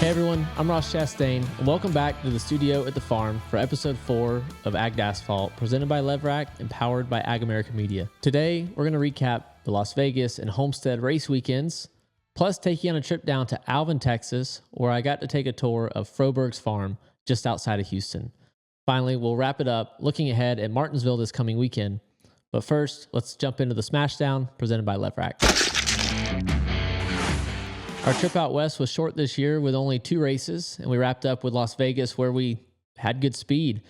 Hey everyone, I'm Ross Chastain, and welcome back to the studio at the farm for episode 4 of Asphalt, presented by LEVRACK and powered by Ag America Media. Today, we're going to recap the Las Vegas and Homestead race weekends, plus take you on a trip down to Alvin, Texas, where I got to take a tour of Froberg's farm just outside of Houston. Finally, we'll wrap it up looking ahead at Martinsville this coming weekend. But first, let's jump into the Smashdown presented by LEVRACK. Our trip out west was short this year with only 2 races, and we wrapped up with Las Vegas where we had good speed.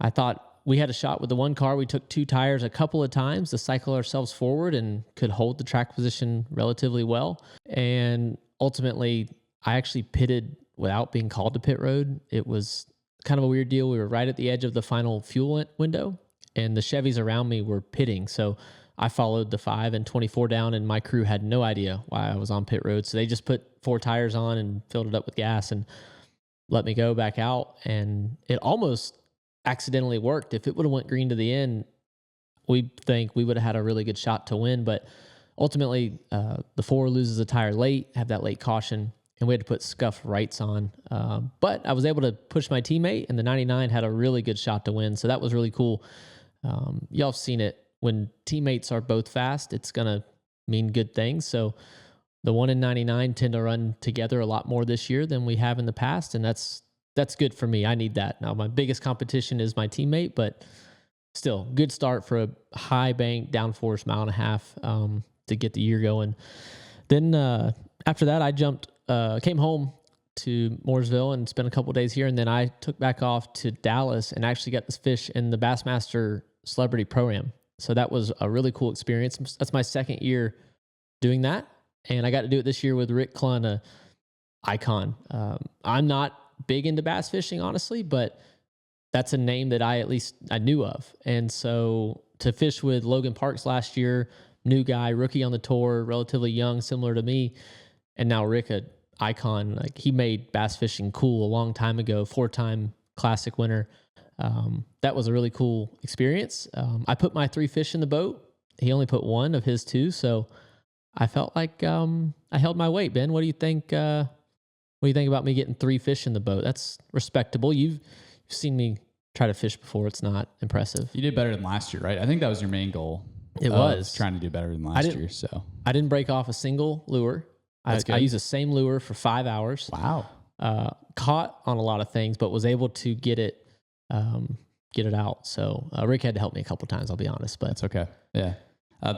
I thought we had a shot with the one car. We took 2 tires a couple of times to cycle ourselves forward and could hold the track position relatively well. And ultimately, I actually pitted without being called to pit road. It was kind of a weird deal. We were right at the edge of the final fuel window, and the Chevys around me were pitting. So I followed the 5 and 24 down, and my crew had no idea why I was on pit road. So they just put 4 tires on and filled it up with gas and let me go back out. And it almost accidentally worked. If it would have went green to the end, we think we would have had a really good shot to win. But ultimately, the 4 loses a tire late, have that late caution, and we had to put scuff rights on. But I was able to push my teammate, and the 99 had a really good shot to win. So that was really cool. Y'all have seen it. When teammates are both fast, it's going to mean good things. So the 1 in 99 tend to run together a lot more this year than we have in the past, and that's good for me. I need that. Now, my biggest competition is my teammate, but still, good start for a high bank, downforce 1.5 miles to get the year going. Then after that, I came home to Mooresville and spent a couple days here, and then I took back off to Dallas and actually got to fish in the Bassmaster Celebrity Pro-Am. So that was a really cool experience. That's my second year doing that. And I got to do it this year with Rick Clunn, a icon. I'm not big into bass fishing, honestly, but that's a name that I knew of. And so to fish with Logan Parks last year, new guy, rookie on the tour, relatively young, similar to me, and now Rick, an icon. Like, he made bass fishing cool a long time ago, 4-time classic winner. That was a really cool experience. I put my 3 fish in the boat. He only put 1 of his 2. So I felt like, I held my weight. Ben, what do you think? What do you think about me getting 3 fish in the boat? That's respectable. You've seen me try to fish before. It's not impressive. You did better than last year, right? I think that was your main goal. It was trying to do better than last year. So I didn't break off a single lure. I used the same lure for 5 hours. Wow. Caught on a lot of things, but was able to get it out. So Rick had to help me a couple times, I'll be honest, but that's okay. Yeah.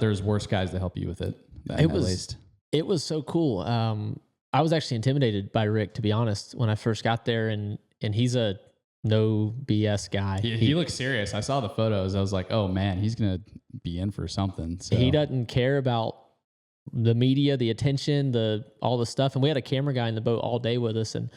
There's worse guys to help you with it. It was so cool. I was actually intimidated by Rick, to be honest, when I first got there, and he's a no BS guy. He looks serious. I saw the photos. I was like, oh man, he's going to be in for something. So he doesn't care about the media, the attention, all the stuff. And we had a camera guy in the boat all day with us. And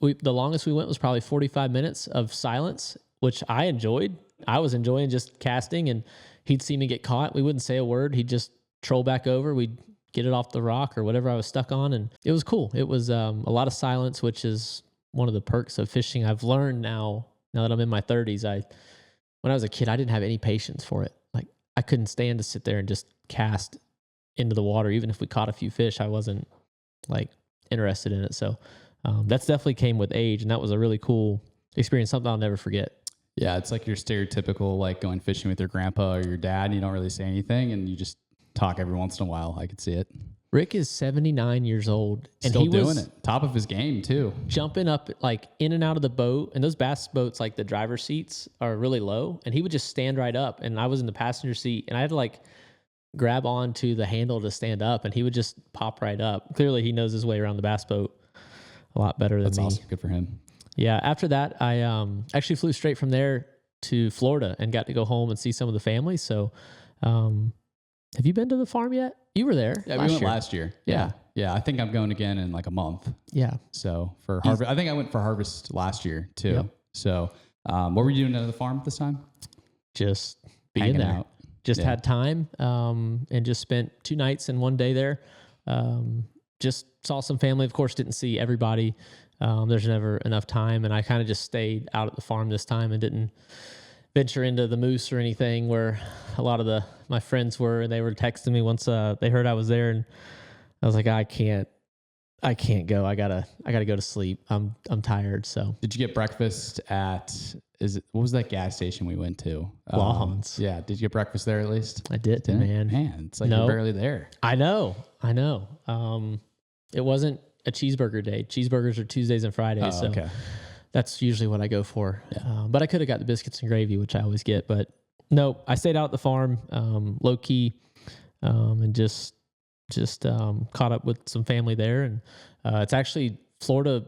the longest we went was probably 45 minutes of silence, which I enjoyed. I was enjoying just casting, and he'd see me get caught. We wouldn't say a word. He'd just troll back over. We'd get it off the rock or whatever I was stuck on. And it was cool. It was a lot of silence, which is one of the perks of fishing. I've learned now that I'm in my 30s. When I was a kid, I didn't have any patience for it. Like, I couldn't stand to sit there and just cast into the water. Even if we caught a few fish, I wasn't like interested in it. So that's definitely came with age, and that was a really cool experience, something I'll never forget. Yeah, it's like your stereotypical, like, going fishing with your grandpa or your dad, and you don't really say anything, and you just talk every once in a while. I could see it. Rick is 79 years old, and still he doing was it. Top of his game too. Jumping up like in and out of the boat, and those bass boats, like the driver's seats are really low, and he would just stand right up, and I was in the passenger seat, and I had to like grab onto the handle to stand up, and he would just pop right up. Clearly, he knows his way around the bass boat a lot better than me. That's awesome. Good for him. Yeah. After that, I actually flew straight from there to Florida and got to go home and see some of the family. So, have you been to the farm yet? You were there. Yeah, we went last year. Yeah. I think I'm going again in like a month. Yeah. So for harvest, I think I went for harvest last year too. Yep. So, what were you doing at the farm this time? Just being there. Out. Just had time, and just spent 2 nights and 1 day there. Just saw some family. Of course, didn't see everybody. There's never enough time, and I kind of just stayed out at the farm this time and didn't venture into the moose or anything where a lot of my friends were. They were texting me once they heard I was there, and I was like, I can't I can't go. I gotta go to sleep. I'm tired. So Did you get breakfast at, what was that gas station we went to? Lawhons. Yeah. Did you get breakfast there at least? I did, Didn't? man. Man, it's like No. you're barely there. I know. It wasn't a cheeseburger day. Cheeseburgers are Tuesdays and Fridays. Oh, so okay. that's usually what I go for. But I could have got the biscuits and gravy, which I always get. But no, I stayed out at the farm, low key, and just caught up with some family there. And it's actually Florida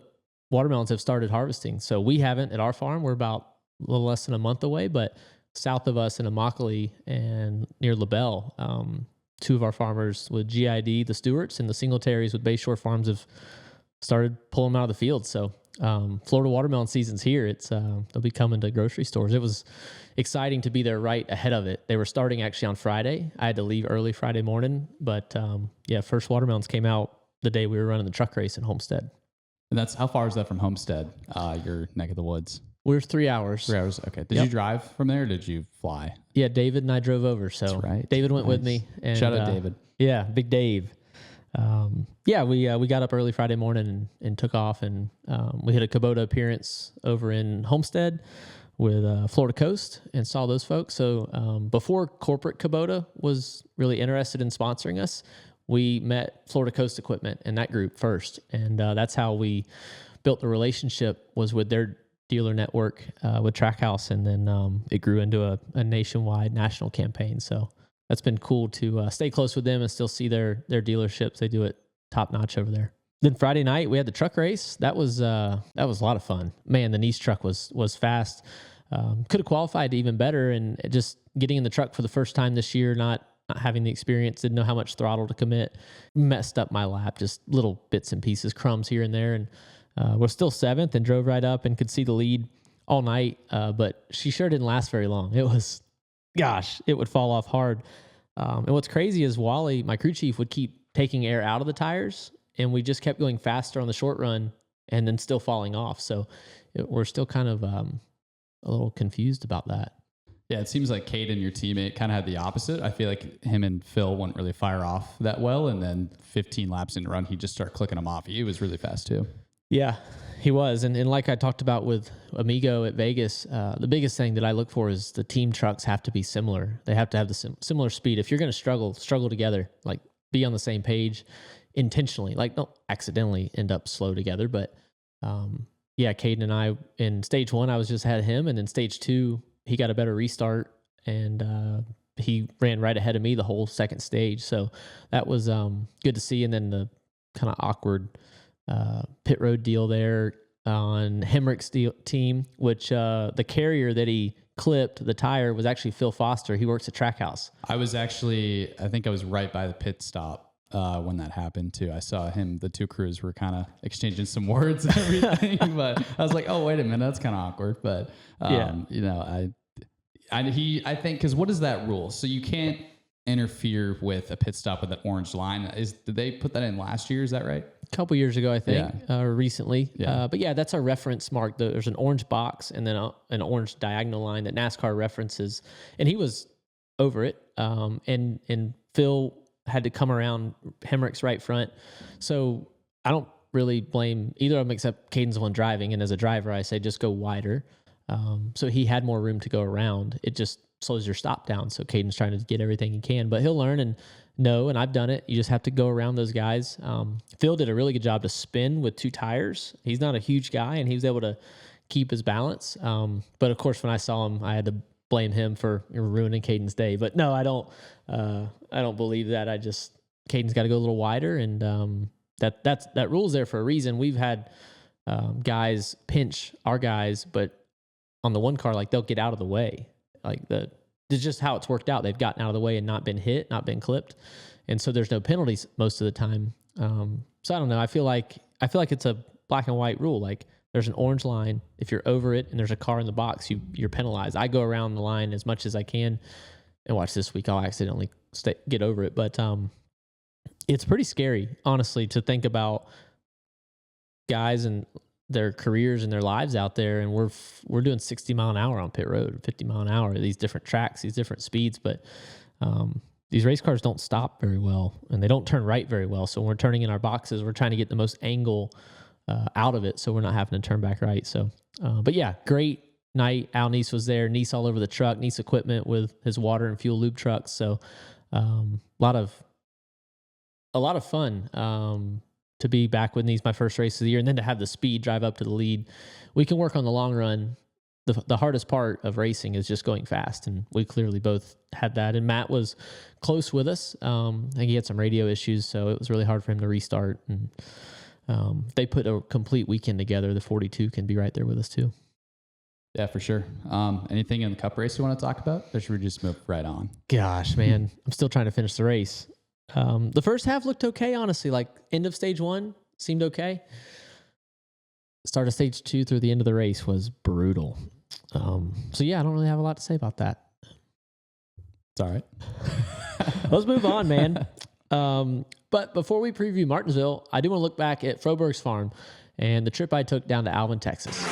watermelons have started harvesting. So we haven't at our farm. We're about a little less than a month away, but south of us in Immokalee and near LaBelle, two of our farmers with GID, the Stewarts, and the Singletaries with Bayshore Farms have started pulling them out of the field. So Florida watermelon season's here. It's they'll be coming to grocery stores. It was exciting to be there right ahead of it. They were starting actually on Friday. I had to leave early Friday morning, but first watermelons came out the day we were running the truck race in Homestead. And that's, how far is that from Homestead, your neck of the woods? We're 3 hours. 3 hours. Okay. Did you drive from there or did you fly? Yeah, David and I drove over. So That's right. David went with me. And, Shout out David. Yeah, Big Dave. We got up early Friday morning and took off, and we hit a Kubota appearance over in Homestead with Florida Coast and saw those folks. So before corporate Kubota was really interested in sponsoring us, we met Florida Coast Equipment and that group first, and that's how we built the relationship, was with their dealer network with Trackhouse, and then it grew into a nationwide national campaign. So that's been cool to stay close with them and still see their dealerships. They do it top notch over there. Then Friday night we had the truck race. That was a lot of fun. Man, the Nice truck was fast. Could have qualified even better, and just getting in the truck for the first time this year, not having the experience, didn't know how much throttle to commit, messed up my lap, just little bits and pieces, crumbs here and there, and we're still 7th and drove right up and could see the lead all night, but she sure didn't last very long. It would fall off hard. And what's crazy is Wally, my crew chief, would keep taking air out of the tires, and we just kept going faster on the short run and then still falling off. So we're still kind of a little confused about that. Yeah, it seems like Caden, your teammate, kind of had the opposite. I feel like him and Phil wouldn't really fire off that well, and then 15 laps into run, he'd just start clicking them off. He was really fast too. Yeah, he was. And like I talked about with Amigo at Vegas, the biggest thing that I look for is the team trucks have to be similar. They have to have the similar speed. If you're going to struggle together, like be on the same page intentionally, like don't accidentally end up slow together. But Caden and I, in stage 1, I was just ahead of him. And then stage 2, he got a better restart, and he ran right ahead of me the whole second stage. So that was good to see. And then the kind of awkward pit road deal there on Hemrick's team, which the carrier that he clipped, the tire, was actually Phil Foster. He works at Trackhouse. I think I was right by the pit stop when that happened too. I saw him, the two crews were kind of exchanging some words and everything, but I was like, oh, wait a minute, that's kind of awkward. But, I think, because what is that rule? So you can't interfere with a pit stop with that orange line. Did they put that in last year? Is that right? A couple years ago, I think, or recently. Yeah. But that's a reference mark. There's an orange box and then an orange diagonal line that NASCAR references. And he was over it. And Phil had to come around Hemrick's right front. So I don't really blame either of them, except Caden's the one driving. And as a driver, I say just go wider. So he had more room to go around. It just slows your stop down. So Caden's trying to get everything he can, but he'll learn and know, and I've done it. You just have to go around those guys. Phil did a really good job to spin with 2 tires. He's not a huge guy, and he was able to keep his balance. But of course, when I saw him, I had to blame him for ruining Caden's day. But no, I don't believe that. Caden's got to go a little wider, and that rule's there for a reason. We've had guys pinch our guys, but on the one car, like they'll get out of the way. Like it's just how it's worked out. They've gotten out of the way and not been hit, not been clipped. And so there's no penalties most of the time. So I don't know. I feel like it's a black and white rule. Like there's an orange line. If you're over it and there's a car in the box, you're penalized. I go around the line as much as I can, and watch this week, I'll accidentally get over it. But it's pretty scary, honestly, to think about guys and their careers and their lives out there, and we're doing 60 mile an hour on pit road, 50 mile an hour, these different tracks, these different speeds. But these race cars don't stop very well, and they don't turn right very well. So when we're turning in our boxes, we're trying to get the most angle out of it, so we're not having to turn back right. So, but yeah, great night. Al Neese was there. Neese all over the truck. Neese equipment with his water and fuel lube trucks. So a lot of fun to be back with Neese, my first race of the year, and then to have the speed drive up to the lead. We can work on the long run. The hardest part of racing is just going fast, and we clearly both had that. And Matt was close with us. I think he had some radio issues, so it was really hard for him to restart. And if they put a complete weekend together, the 42 can be right there with us too. Yeah, for sure. Anything in the Cup race you want to talk about, or should we just move right on? Gosh, man, I'm still trying to finish the race. The first half looked okay, honestly. Like end of stage 1 seemed okay. Start of stage 2 through the end of the race was brutal. So yeah, I don't really have a lot to say about that. It's all right. Let's move on, man. But before we preview Martinsville, I do want to look back at Froberg's farm and the trip I took down to Alvin, Texas.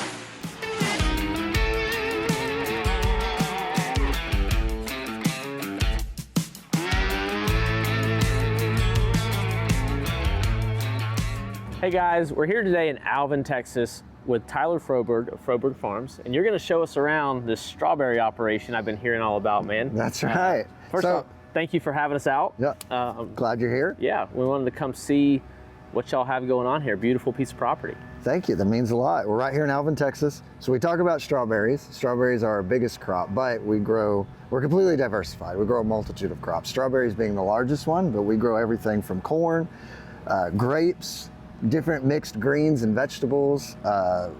Hey guys, we're here today in Alvin, Texas with Tyler Froberg of Froberg Farms, and you're going to show us around this strawberry operation I've been hearing all about, man. That's right. First of all, thank you for having us out. Yeah, I'm glad you're here. Yeah, we wanted to come see what y'all have going on here. Beautiful piece of property. Thank you, that means a lot. We're right here in Alvin, Texas. So we talk about strawberries. Strawberries are our biggest crop, but we're completely diversified. We grow a multitude of crops. Strawberries being the largest one, but we grow everything from corn, grapes, different mixed greens and vegetables.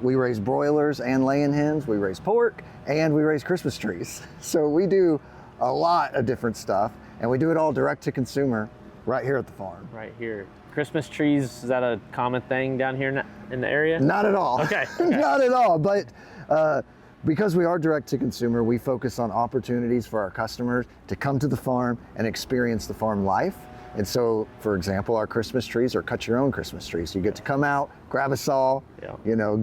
We raise broilers and laying hens. We raise pork, and we raise Christmas trees. So we do a lot of different stuff, and we do it all direct to consumer right here at the farm. Right here. Christmas trees, is that a common thing down here in the area? Not at all. Okay. Not at all, but because we are direct to consumer, we focus on opportunities for our customers to come to the farm and experience the farm life. And so, for example, our Christmas trees are cut your own Christmas trees. So you get to come out, grab a saw,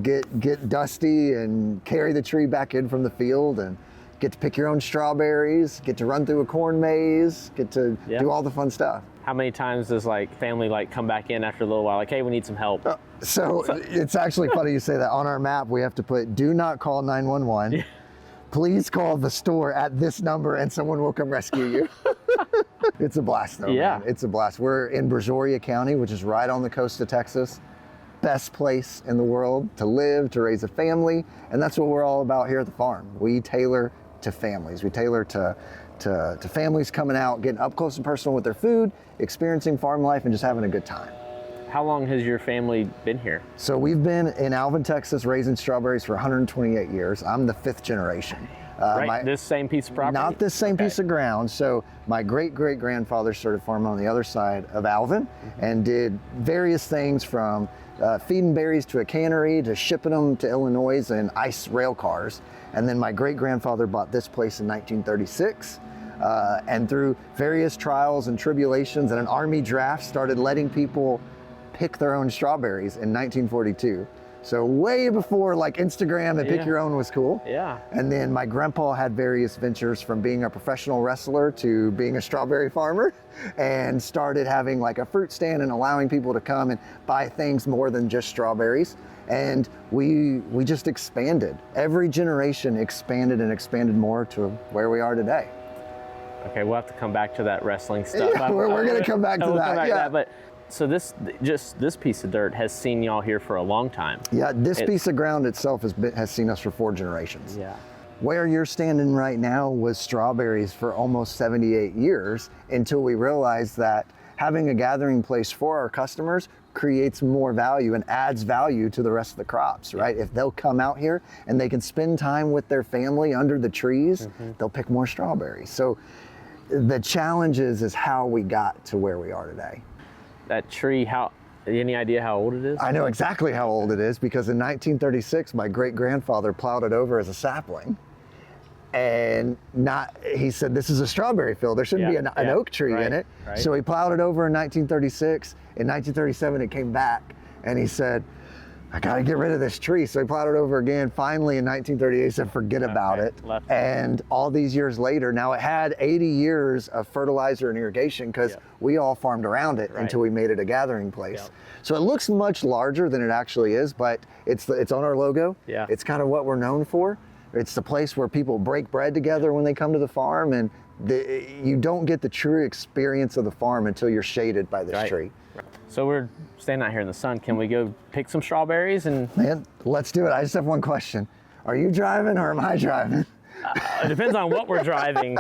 get dusty and carry the tree back in from the field, and get to pick your own strawberries, get to run through a corn maze, get to do all the fun stuff. How many times does family come back in after a little while, hey, we need some help? So it's actually funny you say that. On our map, we have to put, do not call 911. Yeah. Please call the store at this number and someone will come rescue you. It's a blast though, man. It's a blast. We're in Brazoria County, which is right on the coast of Texas. Best place in the world to live, to raise a family, and that's what we're all about here at the farm. We tailor to families. We tailor to families coming out, getting up close and personal with their food, experiencing farm life, and just having a good time. How long has your family been here? So we've been in Alvin, Texas, raising strawberries for 128 years. I'm the 5th generation. This same piece of property? Not this same piece of ground. So my great-great-grandfather started farming on the other side of Alvin and did various things from feeding berries to a cannery to shipping them to Illinois in ice rail cars. And then my great-grandfather bought this place in 1936. And through various trials and tribulations and an army draft, started letting people pick their own strawberries in 1942. So way before Instagram and pick your own was cool. Yeah. And then my grandpa had various ventures from being a professional wrestler to being a strawberry farmer, and started having a fruit stand and allowing people to come and buy things more than just strawberries. And we just expanded. Every generation expanded and expanded more to where we are today. Okay, we'll have to come back to that wrestling stuff. Yeah, we're going to come back to that. But so this piece of dirt has seen y'all here for a long time. Yeah, this piece of ground itself has seen us for 4 generations. Yeah. Where you're standing right now was strawberries for almost 78 years, until we realized that having a gathering place for our customers creates more value and adds value to the rest of the crops, right? If they'll come out here and they can spend time with their family under the trees, they'll pick more strawberries. So the challenge is how we got to where we are today. That tree, any idea how old it is? I know exactly how old it is, because in 1936, my great-grandfather plowed it over as a sapling. And he said, this is a strawberry field. There shouldn't be an oak tree in it. Right. So he plowed it over in 1936. In 1937, it came back. And he said, I gotta get rid of this tree. So he plowed it over again. Finally in 1938 said, forget about it. And all these years later, now it had 80 years of fertilizer and irrigation because we all farmed around it until we made it a gathering place. So it looks much larger than it actually is, but it's on our logo. It's kind of what we're known for. It's the place where people break bread together when they come to the farm, and you don't get the true experience of the farm until you're shaded by this tree. So we're standing out here in the sun. Can we go pick some strawberries? And man, let's do it. I just have one question. Are you driving or am I driving? It depends on what we're driving.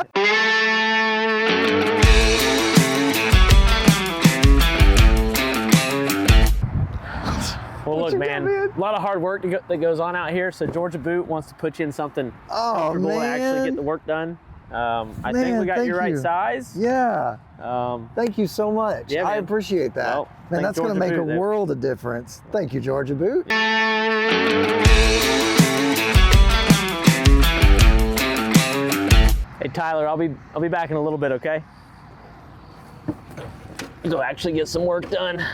Well, look, man, a lot of hard work that goes on out here. So Georgia Boot wants to put you in something comfortable to actually get the work done. I think we got your right size. Yeah. Thank you so much. Yeah, I appreciate that. Well, man, that's going to make a world of difference. Thank you, Georgia Boot. Hey, Tyler, I'll be back in a little bit, okay? Go actually get some work done.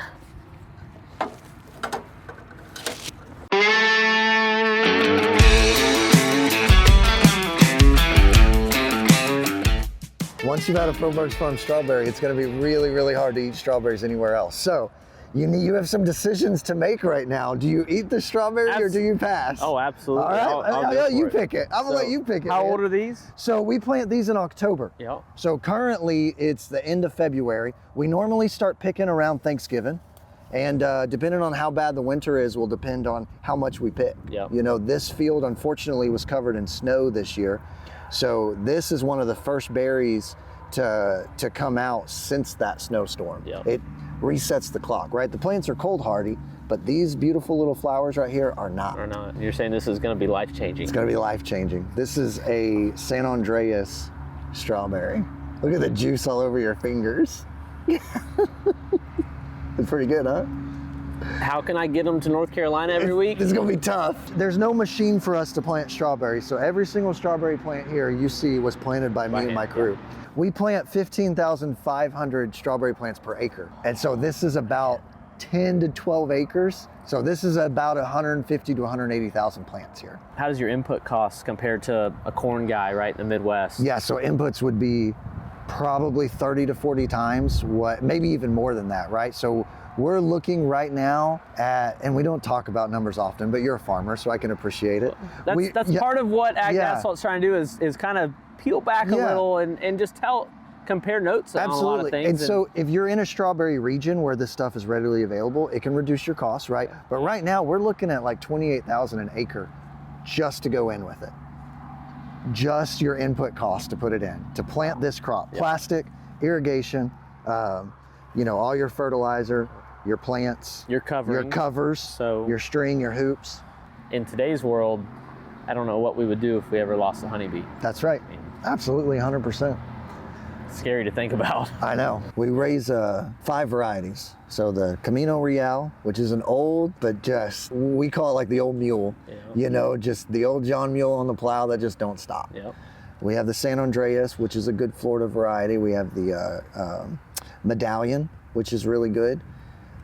Once you've had a Froberg's Farm strawberry, it's going to be really, really hard to eat strawberries anywhere else. So you have some decisions to make right now. Do you eat the strawberry or do you pass? Oh, absolutely. All right, I'll you pick it. I'm going to let you pick it. How old are these? So we plant these in October. Yeah. So currently it's the end of February. We normally start picking around Thanksgiving. And depending on how bad the winter is will depend on how much we pick. Yeah. You know, this field unfortunately was covered in snow this year. So this is one of the first berries to come out since that snowstorm. Yeah. It resets the clock, right? The plants are cold hardy, but these beautiful little flowers right here are not. Are not. You're saying this is going to be life-changing. It's going to be life-changing. This is a San Andreas strawberry. Look at the juice all over your fingers. It's pretty good, huh? How can I get them to North Carolina every week? It's gonna be tough. There's no machine for us to plant strawberries, so every single strawberry plant here you see was planted by me and my crew. We plant 15,500 strawberry plants per acre. And so this is about 10 to 12 acres. So this is about 150 to 180,000 plants here. How does your input cost compare to a corn guy right in the Midwest? Yeah, so inputs would be probably 30 to 40 times what, maybe even more than that, right? So we're looking right now at, and we don't talk about numbers often, but you're a farmer, so I can appreciate it. That's part of what Ag Asphalt's trying to do is kind of peel back a little and just compare notes on a lot of things. And so if you're in a strawberry region where this stuff is readily available, it can reduce your costs, right? But right now we're looking at like 28,000 an acre just to go in with it. Just your input cost to put it in, to plant this crop. Plastic, irrigation, you know, all your fertilizer, your plants, your covers, so your string, your hoops. In today's world, I don't know what we would do if we ever lost a honeybee. That's right. Absolutely, 100%. Scary to think about. I know. We raise 5 varieties. So the Camino Real, which is an old, but just, we call it like the old mule. You know, just the old John mule on the plow that just don't stop. We have the San Andreas, which is a good Florida variety. We have the Medallion, which is really good.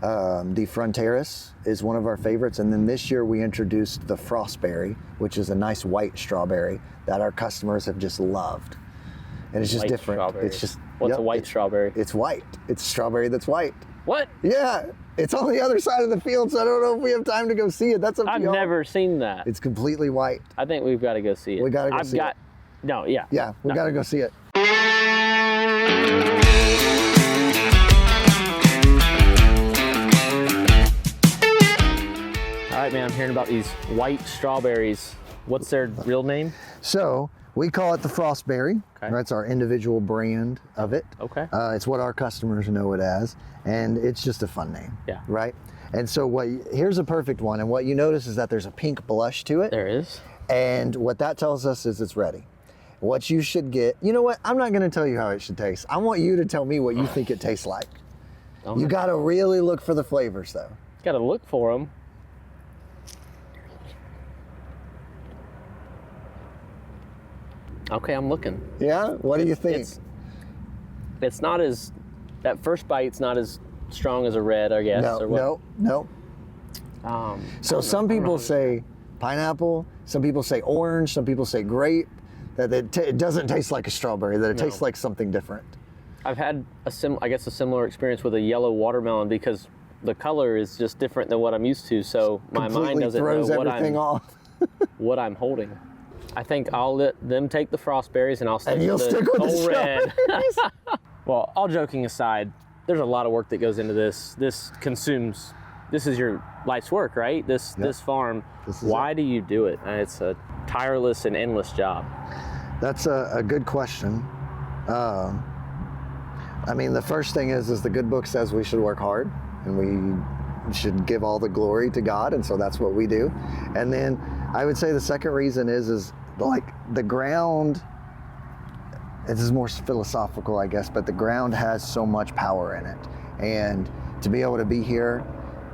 The Fronteras is one of our favorites. And then this year we introduced the Frostberry, which is a nice white strawberry that our customers have just loved. And it's just different. Strawberry. It's just, what's a white strawberry? It's white. It's a strawberry that's white. What? Yeah, it's on the other side of the field, so I don't know if we have time to go see it. That's up to y'all. I've never seen that. It's completely white. I think we've got to go see it. We got to go see it. No, yeah. Yeah, we got to go see it. All right, man, I'm hearing about these white strawberries. What's their real name? So we call it the Frostberry. That's our individual brand of it. It's what our customers know it as, and it's just a fun name. Right? And so here's a perfect one, and what you notice is that there's a pink blush to it. There is. And what that tells us is it's ready. What you should get, you know what? I'm not gonna tell you how it should taste. I want you to tell me what you think it tastes like. You gotta really look for the flavors though. Gotta look for them. Okay, I'm looking. Yeah? What do you think? It's not as, that first bite's not as strong as a red, I guess. No. So some people say pineapple, some people say orange, some people say grape, that it doesn't taste like a strawberry, that it tastes like something different. I've had a similar experience with a yellow watermelon because the color is just different than what I'm used to. So my mind doesn't know what I'm holding. I think I'll let them take the Frostberries and I'll stick with the red. Well, all joking aside, there's a lot of work that goes into this. This is your life's work, right? This farm. Why do you do it? It's a tireless and endless job. That's a good question. I mean, the first thing is the good book says we should work hard and we should give all the glory to God, and so that's what we do. And then I would say the second reason is like the ground. This is more philosophical, I guess, but the ground has so much power in it, and to be able to be here,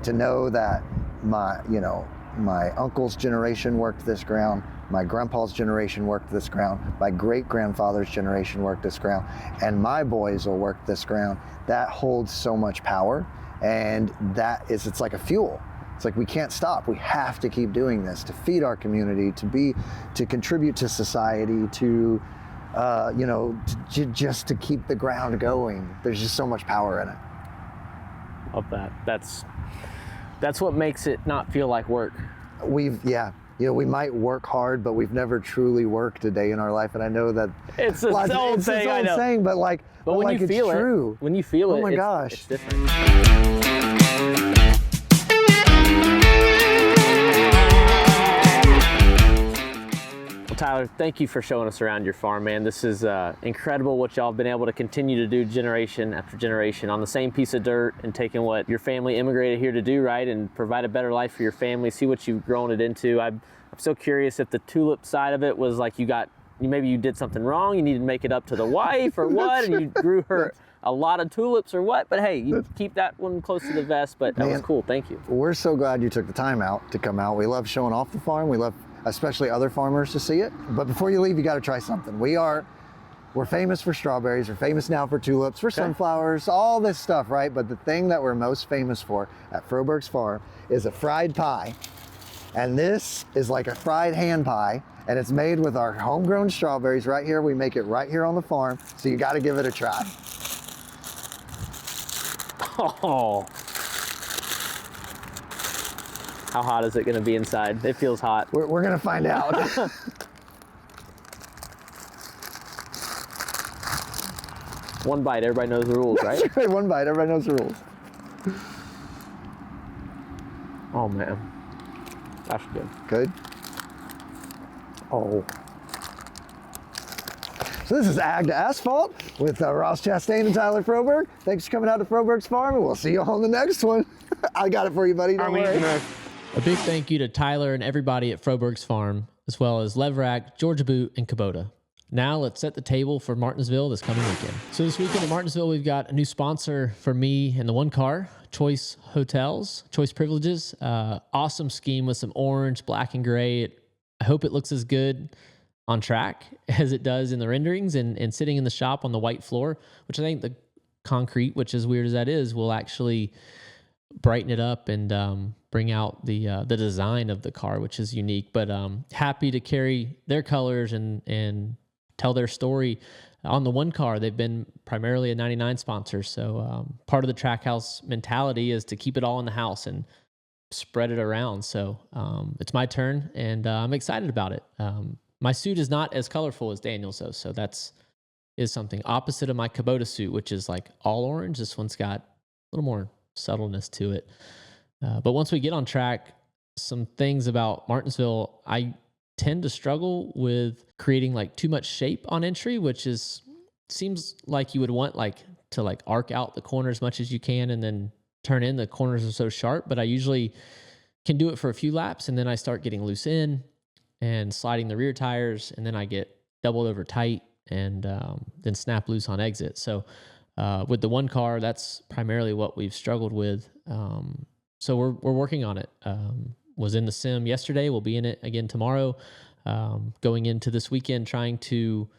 to know that my uncle's generation worked this ground, my grandpa's generation worked this ground, my great-grandfather's generation worked this ground, and my boys will work this ground. That holds so much power, and it's like a fuel. It's like we can't stop. We have to keep doing this to feed our community, to contribute to society, to just to keep the ground going. There's just so much power in it. Of that. That's what makes it not feel like work. We might work hard, but we've never truly worked a day in our life. And I know that it's an old saying, but when you feel it, when you feel it, oh my gosh, it's different. Well, Tyler, thank you for showing us around your farm, man. This is incredible what y'all have been able to continue to do generation after generation on the same piece of dirt and taking what your family immigrated here to do, right, and provide a better life for your family, see what you've grown it into. I'm so curious if the tulip side of it was like maybe you did something wrong, you needed to make it up to the wife or what, and you grew her a lot of tulips or what, but hey, you keep that one close to the vest, but that was cool, thank you. We're so glad you took the time out to come out. We love showing off the farm. We love especially other farmers to see it. But before you leave, you got to try something. We're famous for strawberries. We're famous now for tulips, for sunflowers, all this stuff, right? But the thing that we're most famous for at Froberg's farm is a fried pie. And this is like a fried hand pie, and it's made with our homegrown strawberries right here. We make it right here on the farm, so you got to give it a try. Oh. How hot is it going to be inside? It feels hot. We're going to find out. One bite, everybody knows the rules, right? That's right, one bite, everybody knows the rules. Oh, man. That's good. Good? Oh. So this is Ag to Asphalt with Ross Chastain and Tyler Froberg. Thanks for coming out to Froberg's farm, and we'll see you on the next one. I got it for you, buddy. Don't worry. A big thank you to Tyler and everybody at Froberg's farm, as well as LEVRACK, Georgia Boot, and Kubota. Now let's set the table for Martinsville this coming weekend. So this weekend at Martinsville, we've got a new sponsor for me and the one car, Choice Hotels, Choice Privileges. Awesome scheme with some orange, black, and gray. I hope it looks as good on track as it does in the renderings and sitting in the shop on the white floor, which I think the concrete, which as weird as that is, will actually brighten it up and bring out the design of the car, which is unique. But happy to carry their colors and tell their story on the one car. They've been primarily a 99 sponsor, so part of the Trackhouse mentality is to keep it all in the house and spread it around. So it's my turn, and I'm excited about it. My suit is not as colorful as Daniel's, though, so is something opposite of my Kubota suit, which is like all orange. This one's got a little more subtleness to it. But once we get on track, some things about Martinsville, I tend to struggle with creating like too much shape on entry, which seems like you would want to arc out the corner as much as you can and then turn in. The corners are so sharp, but I usually can do it for a few laps, and then I start getting loose in and sliding the rear tires, and then I get doubled over tight and then snap loose on exit. So with the one car, that's primarily what we've struggled with. So we're working on it. Was in the sim yesterday. We'll be in it again tomorrow. Going into this weekend, trying to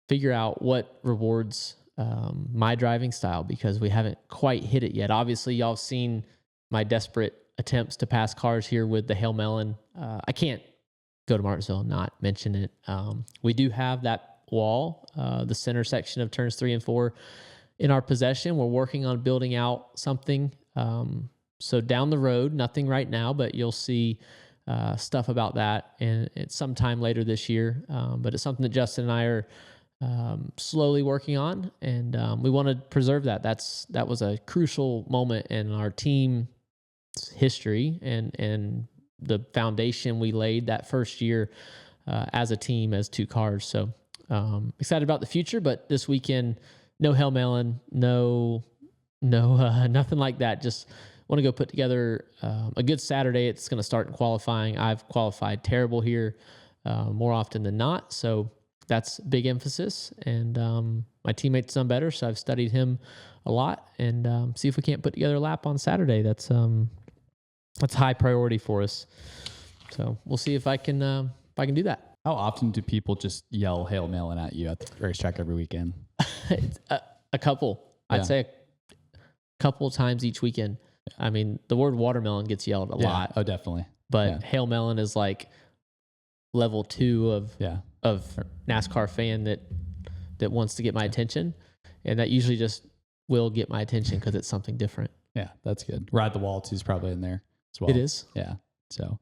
figure out what rewards my driving style, because we haven't quite hit it yet. Obviously, y'all have seen my desperate attempts to pass cars here with the Hail Melon. I can't go to Martinsville and not mention it. We do have that wall, the center section of turns 3 and 4 in our possession. We're working on building out something. So down the road, nothing right now, but you'll see stuff about that, and it's sometime later this year. But it's something that Justin and I are slowly working on, and we want to preserve that. That was a crucial moment in our team's history and the foundation we laid that first year as a team, as 2 cars. So excited about the future, but this weekend, no Hail Melon, no nothing like that. Just want to go put together a good Saturday. It's going to start in qualifying. I've qualified terrible here more often than not, so that's big emphasis. And my teammate's done better, so I've studied him a lot, and see if we can't put together a lap on Saturday. That's high priority for us. So we'll see if I can do that. How often do people just yell Hail Melon at you at the racetrack every weekend? It's a couple. I'd say a couple times each weekend. Yeah. I mean, the word watermelon gets yelled a lot. Oh, definitely. But Hail Melon is like level 2 of NASCAR fan that wants to get my attention. And that usually just will get my attention because it's something different. Yeah, that's good. Ride the Wall too is probably in there as well. It is. Yeah. So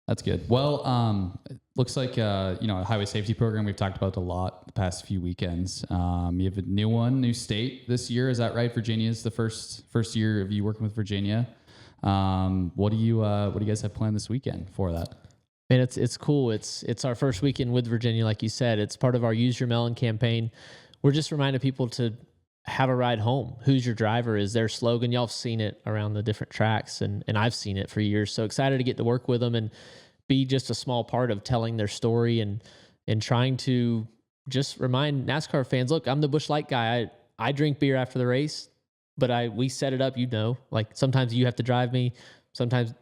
that's good. Well, it looks like, a highway safety program we've talked about a lot the past few weekends. You have a new state this year. Is that right? Virginia is the first year of you working with Virginia. What do you guys have planned this weekend for that? Man, it's cool. It's our first weekend with Virginia, like you said. It's part of our Use Your Melon campaign. We're just reminding people to have a ride home. Who's your driver is their slogan. Y'all have seen it around the different tracks, and I've seen it for years. So excited to get to work with them and be just a small part of telling their story and trying to just remind NASCAR fans, look, I'm the Busch Light guy. I drink beer after the race, but we set it up, like sometimes you have to drive me. Sometimes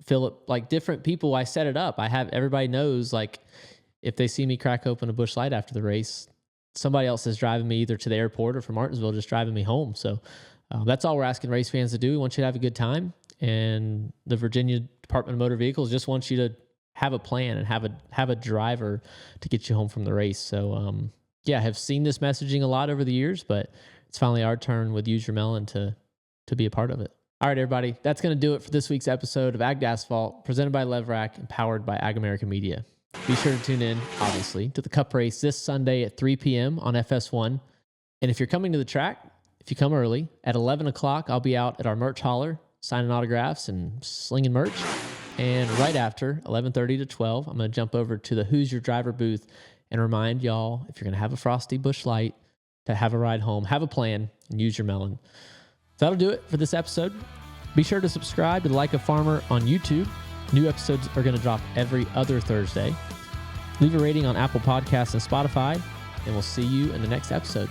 Philip, like different people, I set it up. Everybody knows, like if they see me crack open a Busch Light after the race, somebody else is driving me either to the airport or from Martinsville, just driving me home. So that's all we're asking race fans to do. We want you to have a good time. And the Virginia Department of Motor Vehicles just wants you to have a plan and have a driver to get you home from the race. So I have seen this messaging a lot over the years, but it's finally our turn with Use Your Melon to be a part of it. All right, everybody, that's going to do it for this week's episode of Ag Asphalt, presented by LEVRACK and powered by Ag America Media. Be sure to tune in, obviously, to the Cup race this Sunday at 3 p.m. on FS1. And if you're coming to the track, if you come early, at 11 o'clock, I'll be out at our merch hauler, signing autographs and slinging merch. And right after 11:30 to 12, I'm going to jump over to the Who's Your Driver booth and remind y'all, if you're going to have a frosty Busch Light, to have a ride home, have a plan, and use your melon. So that'll do it for this episode. Be sure to subscribe to the Like a Farmer on YouTube. New episodes are going to drop every other Thursday. Leave a rating on Apple Podcasts and Spotify, and we'll see you in the next episode.